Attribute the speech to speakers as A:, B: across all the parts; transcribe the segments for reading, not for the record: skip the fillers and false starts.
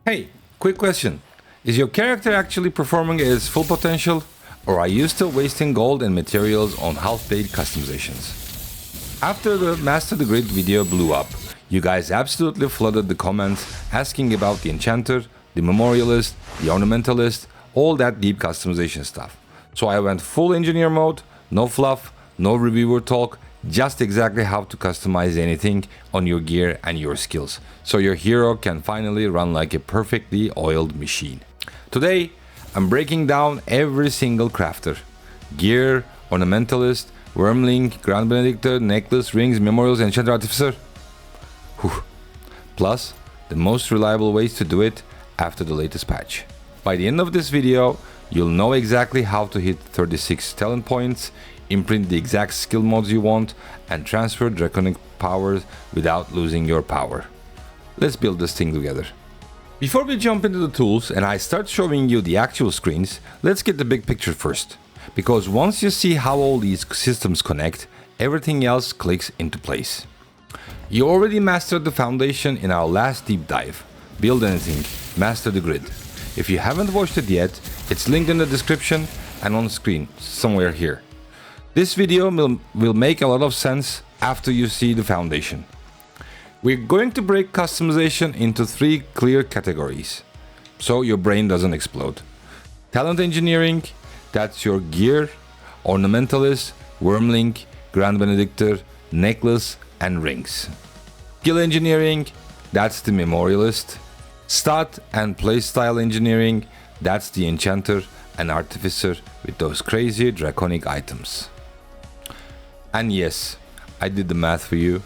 A: Hey, quick question. Is your character actually performing at its full potential? Or are you still wasting gold and materials on half-baked customizations? After the Master the Grid video blew up, you guys absolutely flooded the comments asking about the Enchanter, the Memorialist, the Ornamentalist, all that deep customization stuff. So I went full engineer mode, no fluff, no reviewer talk, just exactly how to customize anything on your gear and your skills, so your hero can finally run like a perfectly oiled machine. Today, I'm breaking down every single crafter. Gear, Ornamentalist, Wyrmling, Grand Benedictor, Necklace, Rings, Memorialist, Enchanter, Artificer. Whew. Plus, the most reliable ways to do it after the latest patch. By the end of this video, you'll know exactly how to hit 36 talent points, imprint the exact skill mods you want, and transfer draconic powers without losing your power. Let's build this thing together. Before we jump into the tools and I start showing you the actual screens, let's get the big picture first. Because once you see how all these systems connect, everything else clicks into place. You already mastered the foundation in our last deep dive. Build anything, master the grid. If you haven't watched it yet, it's linked in the description and on screen, somewhere here. This video will make a lot of sense after you see the foundation. We're going to break customization into 3 clear categories, so your brain doesn't explode. Talent engineering, that's your gear, Ornamentalist, Wyrmling, Grand Benedictor, Necklace, and Rings. Skill engineering, that's the Memorialist. Stat and Playstyle engineering, that's the Enchanter and Artificer with those crazy Draconic Items. And yes, I did the math for you.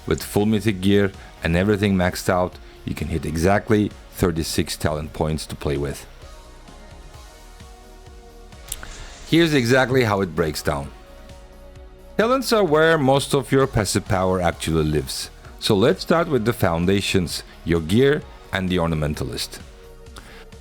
A: With full mythic gear and everything maxed out, you can hit exactly 36 talent points to play with. Here's exactly how it breaks down. Talents are where most of your passive power actually lives. So let's start with the foundations, your gear and the Ornamentalist.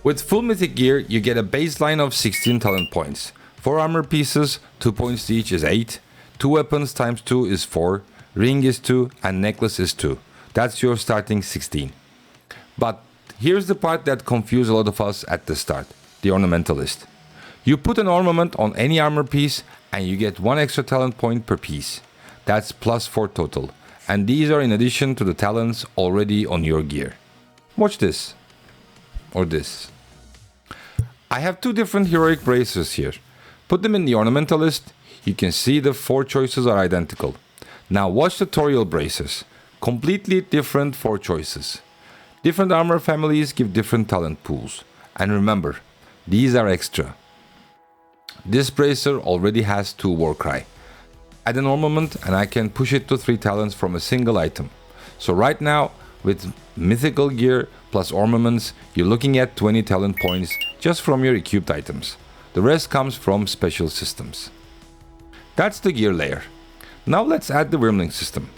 A: With full mythic gear, you get a baseline of 16 talent points. 4 armor pieces, 2 points each is 8. 2 weapons times 2 is 4, ring is 2, and necklace is 2. That's your starting 16. But here's the part that confused a lot of us at the start, the Ornamentalist. You put an ornament on any armor piece and you get 1 extra talent point per piece. That's plus 4 total. And these are in addition to the talents already on your gear. Watch this. Or this. I have 2 different heroic bracers here. Put them in the Ornamentalist. You can see the 4 choices are identical. Now watch tutorial braces. Completely different 4 choices. Different armor families give different talent pools. And remember, these are extra. This bracer already has 2 Warcry. Add an ornament and I can push it to 3 talents from a single item. So right now, with mythical gear plus ornaments, you're looking at 20 talent points just from your equipped items. The rest comes from special systems. That's the gear layer. Now let's add the Wyrmling system.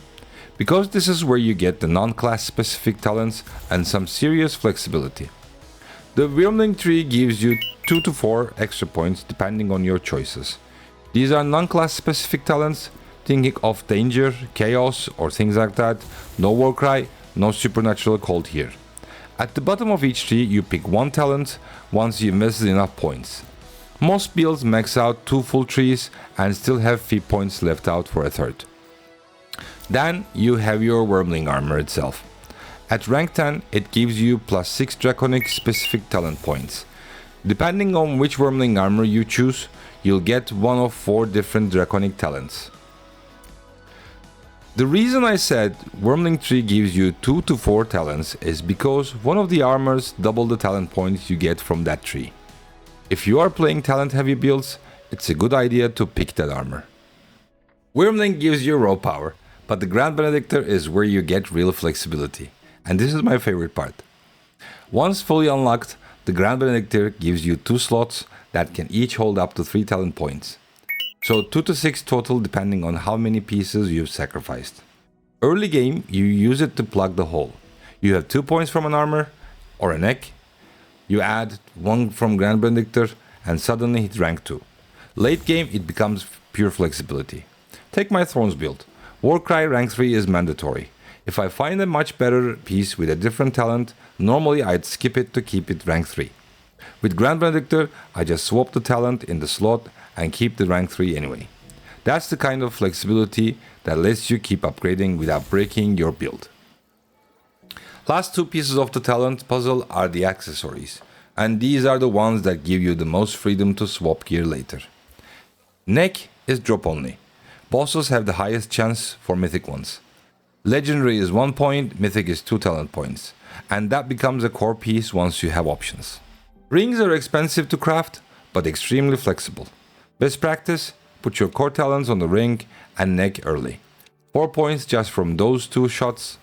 A: Because this is where you get the non-class specific talents and some serious flexibility. The Wyrmling tree gives you 2 to 4 extra points depending on your choices. These are non-class specific talents, thinking of danger, chaos or things like that. No Warcry, no supernatural called here. At the bottom of each tree you pick 1 talent once you invested enough points. Most builds max out 2 full trees and still have feat points left out for a third. Then you have your Wyrmling Armor itself. At rank 10 it gives you plus 6 Draconic specific talent points. Depending on which Wyrmling Armor you choose, you'll get one of 4 different Draconic talents. The reason I said Wyrmling tree gives you 2 to 4 talents is because one of the armors double the talent points you get from that tree. If you are playing talent heavy builds, it's a good idea to pick that armor. Wyrmling gives you raw power, but the Grand Benedictor is where you get real flexibility. And this is my favorite part. Once fully unlocked, the Grand Benedictor gives you 2 slots that can each hold up to 3 talent points. So 2 to 6 total depending on how many pieces you've sacrificed. Early game, you use it to plug the hole. You have 2 points from an armor or a neck. You add 1 from Grand Benedictor and suddenly hit rank 2. Late game it becomes pure flexibility. Take my Thrones build. Warcry rank 3 is mandatory. If I find a much better piece with a different talent, normally I'd skip it to keep it rank 3. With Grand Benedictor, I just swap the talent in the slot and keep the rank 3 anyway. That's the kind of flexibility that lets you keep upgrading without breaking your build. Last two pieces of the talent puzzle are the accessories, and these are the ones that give you the most freedom to swap gear later. Neck is drop only. Bosses have the highest chance for mythic ones. Legendary is 1 point, mythic is 2 talent points, and that becomes a core piece once you have options. Rings are expensive to craft, but extremely flexible. Best practice, put your core talents on the ring and neck early. 4 points just from those 2 shots,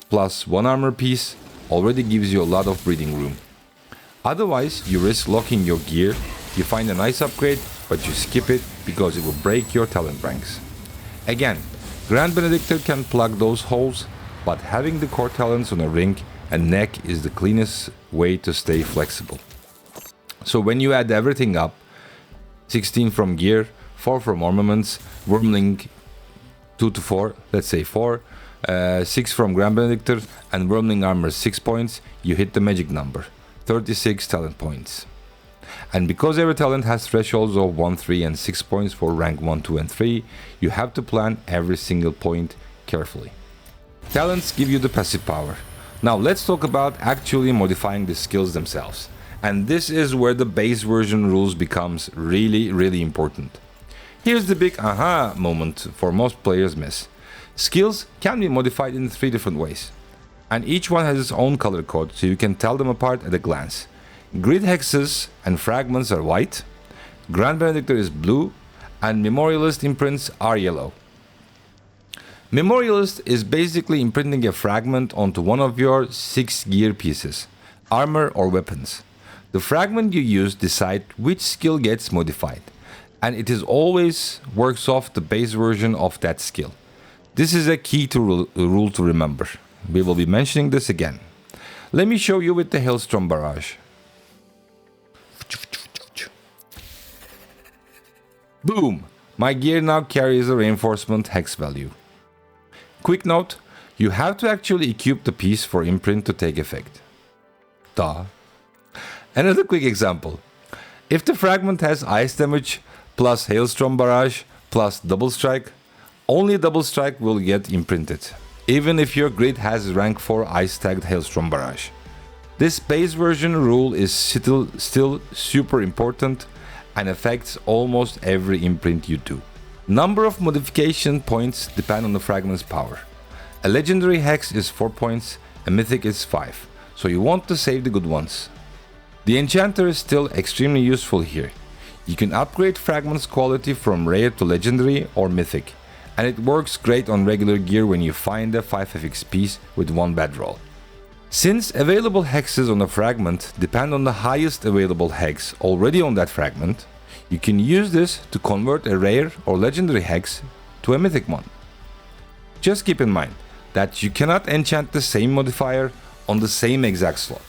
A: plus 1 armor piece, already gives you a lot of breathing room. Otherwise, you risk locking your gear, you find a nice upgrade, but you skip it because it will break your talent ranks. Again, Grand Benedictor can plug those holes, but having the core talents on a ring and neck is the cleanest way to stay flexible. So when you add everything up, 16 from gear, 4 from ornaments, Wyrmling 2 to 4, let's say 4, 6 from Grand Benedictor, and Wyrmling Armor 6 points, you hit the magic number, 36 talent points. And because every talent has thresholds of 1, 3 and 6 points for rank 1, 2 and 3, you have to plan every single point carefully. Talents give you the passive power. Now let's talk about actually modifying the skills themselves. And this is where the base version rules becomes really important. Here's the big aha moment for most players miss. Skills can be modified in 3 different ways. And each one has its own color code, so you can tell them apart at a glance. Grid hexes and fragments are white, Grand Benedictor is blue, and Memorialist imprints are yellow. Memorialist is basically imprinting a fragment onto one of your 6 gear pieces, armor or weapons. The fragment you use decides which skill gets modified, and it is always works off the base version of that skill. This is a key rule to remember. We will be mentioning this again. Let me show you with the Hailstorm Barrage. Boom! My gear now carries a reinforcement hex value. Quick note, you have to actually equip the piece for imprint to take effect. Duh. Another quick example. If the fragment has ice damage plus Hailstorm Barrage plus double strike, only double strike will get imprinted, even if your grid has rank 4 ice tagged Hailstorm Barrage. This base version rule is still super important and affects almost every imprint you do. Number of modification points depend on the fragment's power. A legendary hex is 4 points, a mythic is 5, so you want to save the good ones. The Enchanter is still extremely useful here. You can upgrade fragment's quality from rare to legendary or mythic, and it works great on regular gear when you find a 5fx piece with 1 bad roll. Since available hexes on a fragment depend on the highest available hex already on that fragment, you can use this to convert a rare or legendary hex to a mythic one. Just keep in mind that you cannot enchant the same modifier on the same exact slot.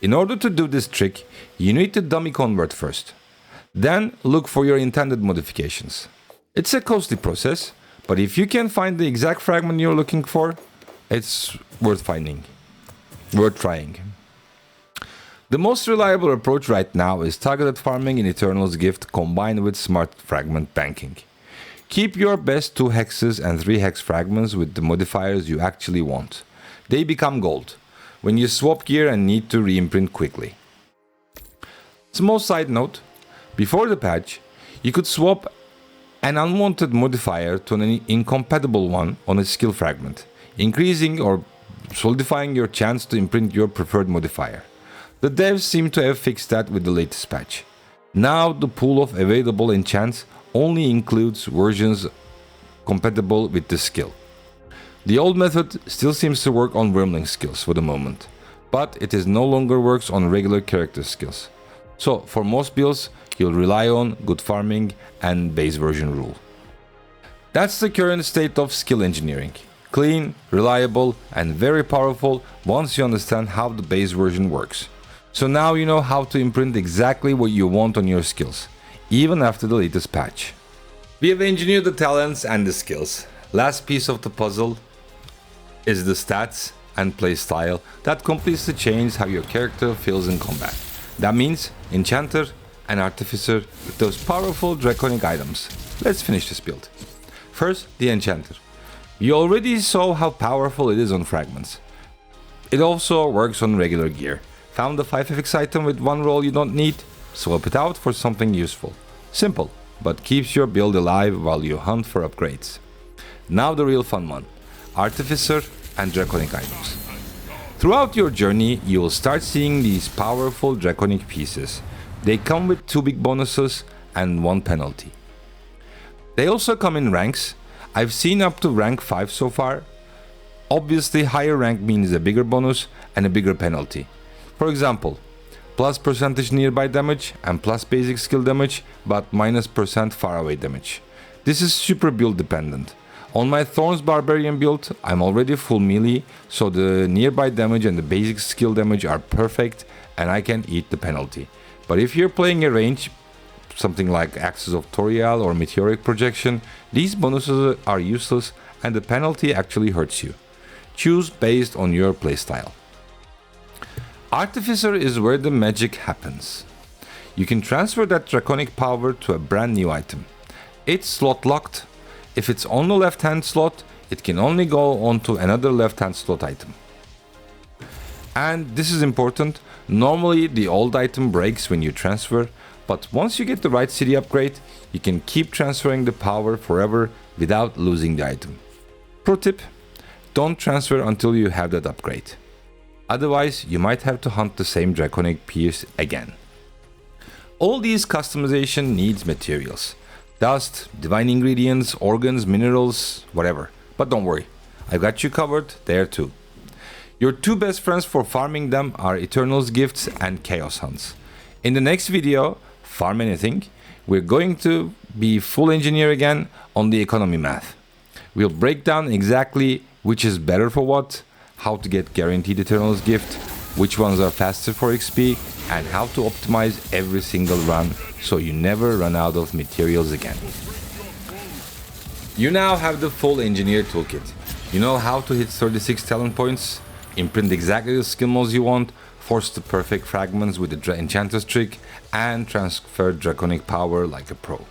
A: In order to do this trick, you need to dummy convert first. Then look for your intended modifications. It's a costly process, but if you can find the exact fragment you're looking for, it's worth trying. The most reliable approach right now is targeted farming in Eternal's Gift combined with smart fragment banking. Keep your best 2 hexes and 3 hex fragments with the modifiers you actually want. They become gold when you swap gear and need to re-imprint quickly. Small side note, before the patch, you could swap an unwanted modifier to an incompatible one on a skill fragment, increasing or solidifying your chance to imprint your preferred modifier. The devs seem to have fixed that with the latest patch. Now the pool of available enchants only includes versions compatible with the skill. The old method still seems to work on Wyrmling skills for the moment, but it no longer works on regular character skills. So for most builds, you'll rely on good farming and base version rule. That's the current state of skill engineering. Clean, reliable, and very powerful once you understand how the base version works. So now you know how to imprint exactly what you want on your skills, even after the latest patch. We have engineered the talents and the skills. Last piece of the puzzle. is the stats and playstyle that completely change how your character feels in combat. That means Enchanter and Artificer with those powerful Draconic items. Let's finish this build. First, the Enchanter. You already saw how powerful it is on fragments. It also works on regular gear. Found a 5fx item with one roll you don't need? Swap it out for something useful. Simple, but keeps your build alive while you hunt for upgrades. Now the real fun one, Artificer and Draconic Items. Throughout your journey, you will start seeing these powerful Draconic pieces. They come with 2 big bonuses and 1 penalty. They also come in ranks. I've seen up to rank 5 so far. Obviously, higher rank means a bigger bonus and a bigger penalty. For example, plus percentage nearby damage and plus basic skill damage, but minus % far away damage. This is super build dependent. On my Thorns Barbarian build, I'm already full melee, so the nearby damage and the basic skill damage are perfect and I can eat the penalty. But if you're playing a range, something like Axis of Toriel or Meteoric Projection, these bonuses are useless and the penalty actually hurts you. Choose based on your playstyle. Artificer is where the magic happens. You can transfer that Draconic power to a brand new item. It's slot locked. If it's on the left hand slot, it can only go onto another left hand slot item. And this is important, normally the old item breaks when you transfer, but once you get the right city upgrade, you can keep transferring the power forever without losing the item. Pro tip, don't transfer until you have that upgrade. Otherwise, you might have to hunt the same Draconic piece again. All these customization needs materials. Dust, divine ingredients, organs, minerals, whatever. But don't worry, I got you covered there too. Your 2 best friends for farming them are Eternal's Gifts and Chaos Hunts. In the next video, Farm Anything, we're going to be full engineer again on the economy math. We'll break down exactly which is better for what, how to get guaranteed Eternal's Gift, which ones are faster for XP, and how to optimize every single run so you never run out of materials again. You now have the full engineer toolkit. You know how to hit 36 talent points, imprint exactly the skill modes you want, force the perfect fragments with the Enchanter's trick, and transfer Draconic power like a pro.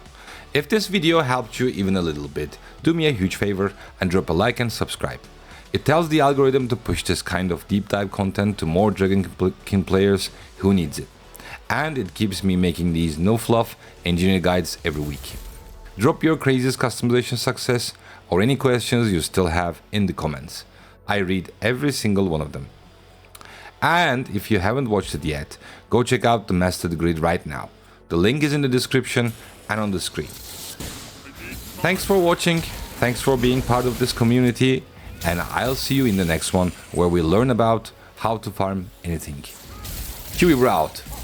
A: If this video helped you even a little bit, do me a huge favor and drop a like and subscribe. It tells the algorithm to push this kind of deep dive content to more Dragonkin players who needs it. And it keeps me making these no fluff engineer guides every week. Drop your craziest customization success or any questions you still have in the comments. I read every single one of them. And if you haven't watched it yet, go check out the Mastered Grid right now. The link is in the description and on the screen. Thanks for watching, thanks for being part of this community, and I'll see you in the next one where we learn about how to farm anything. Chewiebro out!